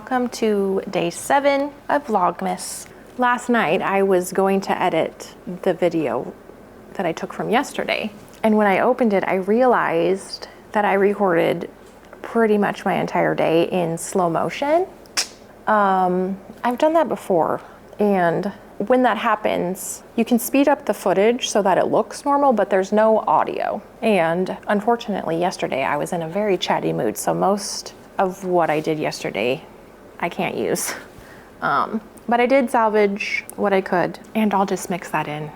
welcome to day 7 of Vlogmas. Last night I was going to edit the video that I took from yesterday, and when I opened it I realized that I recorded pretty much my entire day in slow motion. I've done that before, and when that happens, you can speed up the footage so that it looks normal, but there's no audio. And unfortunately, yesterday I was in a very chatty mood, so most of what I did yesterday, I can't use. But I did salvage what I could, and I'll just mix that in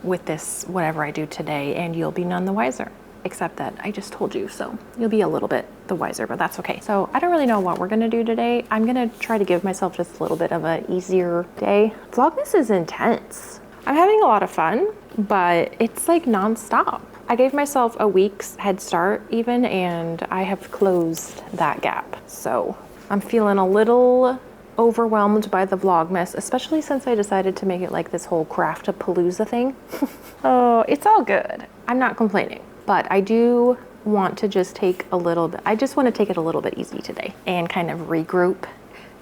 with this, whatever I do today, and you'll be none the wiser. Except that I just told you, so you'll be a little bit the wiser, but that's okay. So I don't really know what we're gonna do today. I'm gonna try to give myself just a little bit of an easier day. Vlogmas is intense. I'm having a lot of fun, but it's like nonstop. I gave myself a week's head start even, and I have closed that gap. So I'm feeling a little overwhelmed by the Vlogmas, especially since I decided to make it like this whole craft-a-palooza thing. Oh, it's all good. I'm not complaining. But I do want to just take a little bit, I just want to take it a little bit easy today and kind of regroup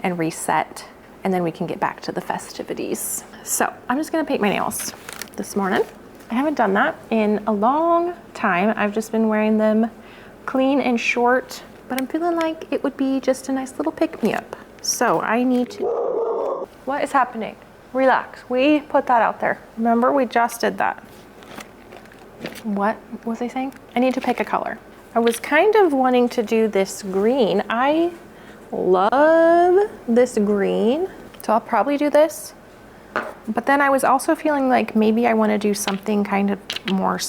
and reset, and then we can get back to the festivities. So I'm just gonna paint my nails this morning. I haven't done that in a long time. I've just been wearing them clean and short, but I'm feeling like it would be just a nice little pick-me-up. So I need to, what is happening? Relax, we put that out there. Remember, we just did that. What was I saying? I need to pick a color. I was kind of wanting to do this green. I love this green, so I'll probably do this. But then I was also feeling like maybe I want to do something kind of more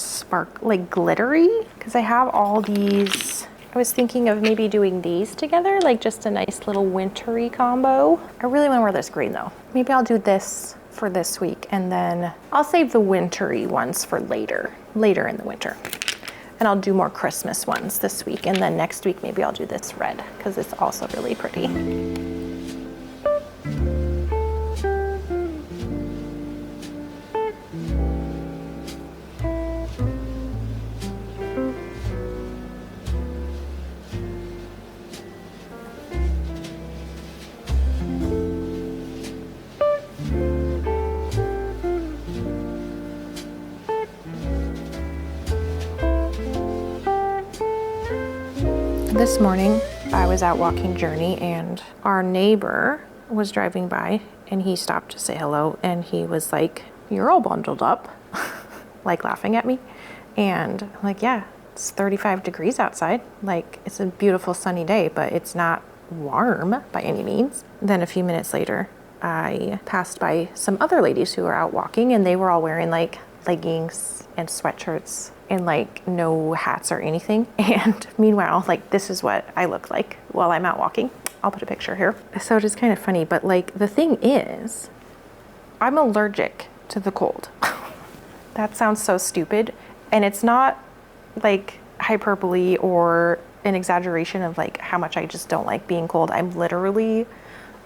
like glittery, because I have all these. I was thinking of maybe doing these together, like just a nice little wintry combo. I really want to wear this green though. Maybe I'll do this for this week, and then I'll save the wintry ones for later in the winter. And I'll do more Christmas ones this week, and then next week maybe I'll do this red because it's also really pretty. This morning, I was out walking Journey, and our neighbor was driving by, and he stopped to say hello, and he was like, "You're all bundled up," like laughing at me. And I'm like, yeah, it's 35 degrees outside. Like, it's a beautiful sunny day, but it's not warm by any means. Then a few minutes later, I passed by some other ladies who were out walking, and they were all wearing like leggings and sweatshirts and like no hats or anything. And meanwhile, like, this is what I look like while I'm out walking. I'll put a picture here. So it is kind of funny, but like the thing is, I'm allergic to the cold. That sounds so stupid. And it's not like hyperbole or an exaggeration of like how much I just don't like being cold. I'm literally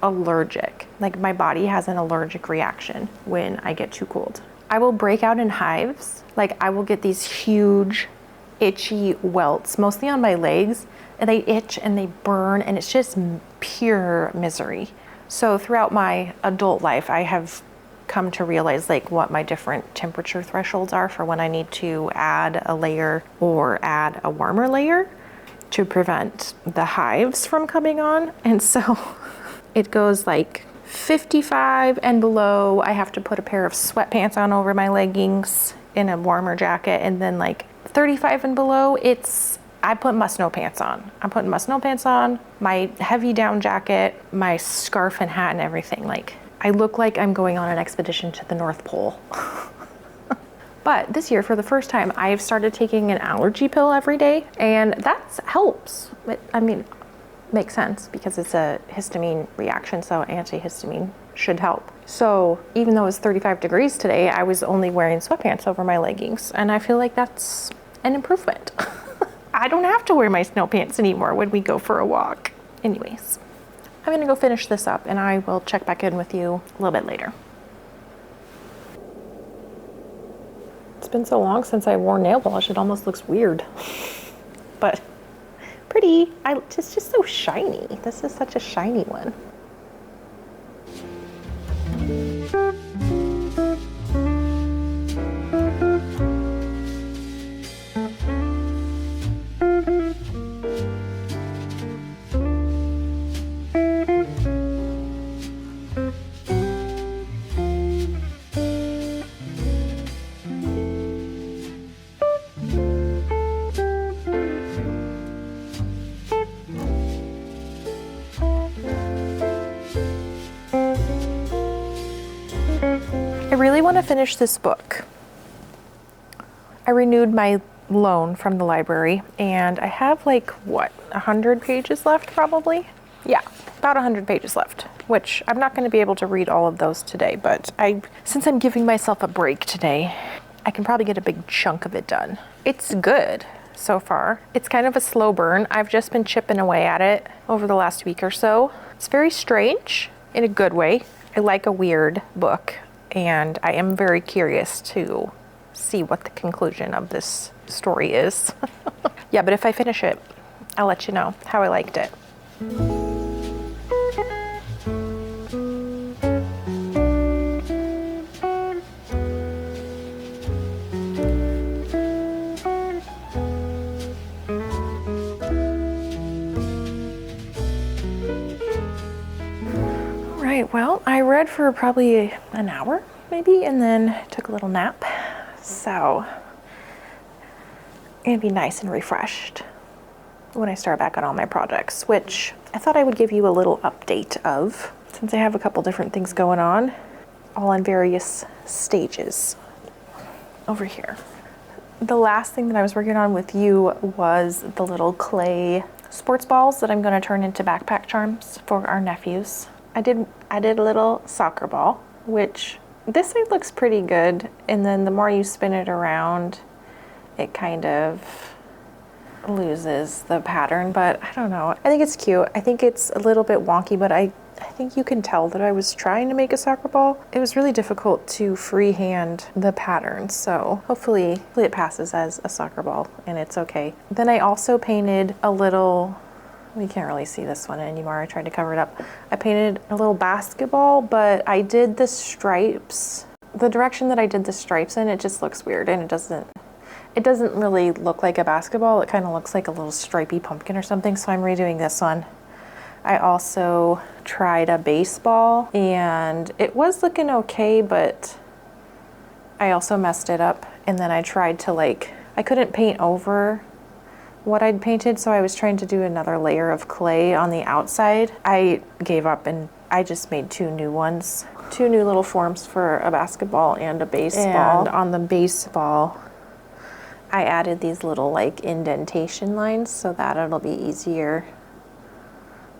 allergic. Like, my body has an allergic reaction when I get too cold. I will break out in hives. Like, I will get these huge itchy welts, mostly on my legs, and they itch and they burn, and it's just pure misery. So throughout my adult life, I have come to realize like what my different temperature thresholds are for when I need to add a layer or add a warmer layer to prevent the hives from coming on. And so it goes like 55 and below, I have to put a pair of sweatpants on over my leggings in a warmer jacket, and then like 35 and below, I put must-know pants on. I'm putting must-know pants on, my heavy down jacket, my scarf and hat and everything. Like, I look like I'm going on an expedition to the North Pole. But this year, for the first time, I've started taking an allergy pill every day, and that helps. I mean, makes sense because it's a histamine reaction, so antihistamine should help. So even though it's 35 degrees today, I was only wearing sweatpants over my leggings, and I feel like that's an improvement. I don't have to wear my snow pants anymore when we go for a walk. Anyways, I'm gonna go finish this up, and I will check back in with you a little bit later. It's been so long since I wore nail polish, it almost looks weird. But pretty. It's just so shiny. This is such a shiny one. want to finish this book. I renewed my loan from the library and I have like, what, 100 pages left probably? Yeah, about 100 pages left, which I'm not going to be able to read all of those today, but since I'm giving myself a break today, I can probably get a big chunk of it done. It's good so far. It's kind of a slow burn. I've just been chipping away at it over the last week or so. It's very strange in a good way. I like a weird book and I am very curious to see what the conclusion of this story is. Yeah, but if I finish it, I'll let you know how I liked it. Well, I read for probably an hour maybe and then took a little nap. So it'd be nice and refreshed when I start back on all my projects, which I thought I would give you a little update of since I have a couple different things going on, all in various stages over here. The last thing that I was working on with you was the little clay sports balls that I'm going to turn into backpack charms for our nephews. I did a little soccer ball, which this side looks pretty good, and then the more you spin it around, it kind of loses the pattern, but I don't know. I think it's cute. I think it's a little bit wonky, but I think you can tell that I was trying to make a soccer ball. It was really difficult to freehand the pattern, so hopefully it passes as a soccer ball and it's okay. Then I also painted a little, we can't really see this one anymore. I tried to cover it up. I painted a little basketball, but I did the stripes. The direction that I did the stripes in, it just looks weird and it doesn't really look like a basketball. It kind of looks like a little stripy pumpkin or something, so I'm redoing this one. I also tried a baseball and it was looking okay, but I also messed it up. And then I tried to I couldn't paint over what I'd painted, so I was trying to do another layer of clay on the outside. I gave up and I just made two new ones. Two new little forms for a basketball and a baseball. And on the baseball, I added these little indentation lines so that it'll be easier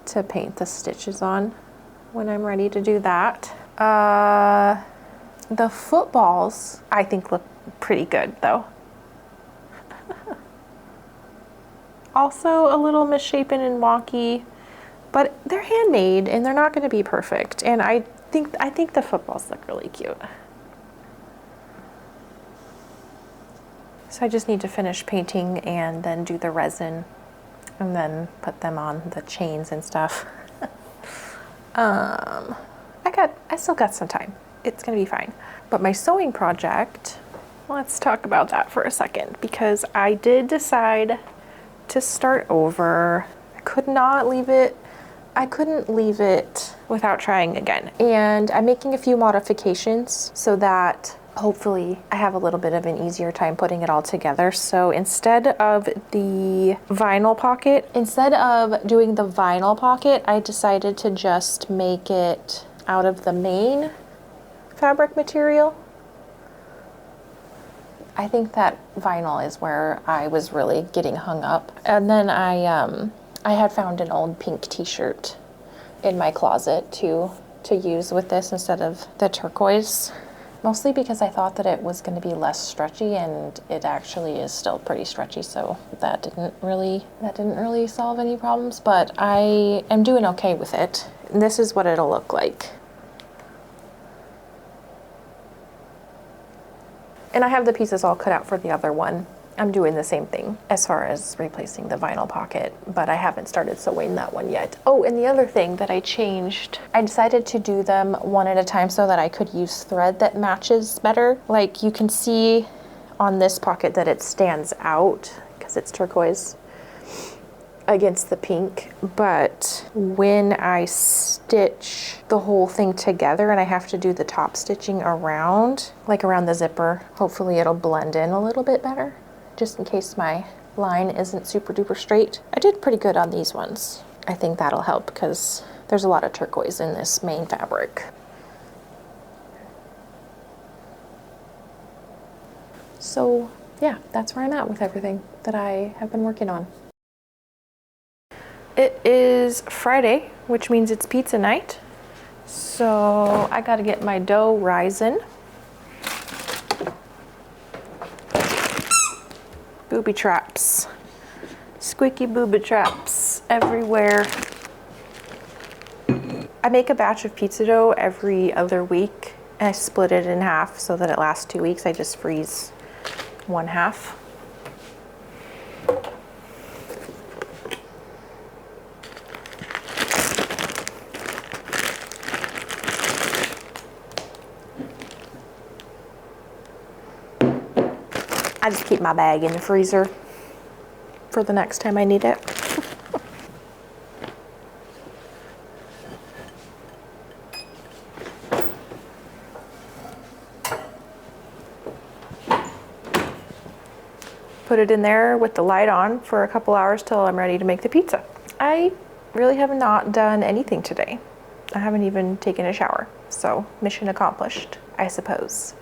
to paint the stitches on when I'm ready to do that. The footballs I think look pretty good though. Also a little misshapen and wonky, but they're handmade and they're not going to be perfect. And I think the footballs look really cute. So I just need to finish painting and then do the resin and then put them on the chains and stuff. I still got some time. It's gonna be fine. But my sewing project, let's talk about that for a second, because I did decide to start over. I couldn't leave it without trying again. And I'm making a few modifications so that hopefully I have a little bit of an easier time putting it all together. So instead of doing the vinyl pocket, I decided to just make it out of the main fabric material. I think that vinyl is where I was really getting hung up. And then I had found an old pink t-shirt in my closet to use with this instead of the turquoise. Mostly because I thought that it was going to be less stretchy, and it actually is still pretty stretchy, so that didn't really solve any problems, but I am doing okay with it. And this is what it'll look like. And I have the pieces all cut out for the other one. I'm doing the same thing as far as replacing the vinyl pocket, but I haven't started sewing that one yet. Oh, and the other thing that I changed, I decided to do them one at a time so that I could use thread that matches better. Like you can see on this pocket that it stands out because it's turquoise against the pink, but when I stitch the whole thing together and I have to do the top stitching around, like around the zipper, hopefully it'll blend in a little bit better, just in case my line isn't super duper straight. I did pretty good on these ones. I think that'll help because there's a lot of turquoise in this main fabric. So yeah, that's where I'm at with everything that I have been working on. It is Friday, which means it's pizza night. So I gotta get my dough rising. Booby traps. Squeaky booby traps everywhere. I make a batch of pizza dough every other week and I split it in half so that it lasts 2 weeks. I just freeze one half. I just keep my bag in the freezer for the next time I need it. Put it in there with the light on for a couple hours till I'm ready to make the pizza. I really have not done anything today. I haven't even taken a shower, so mission accomplished, I suppose.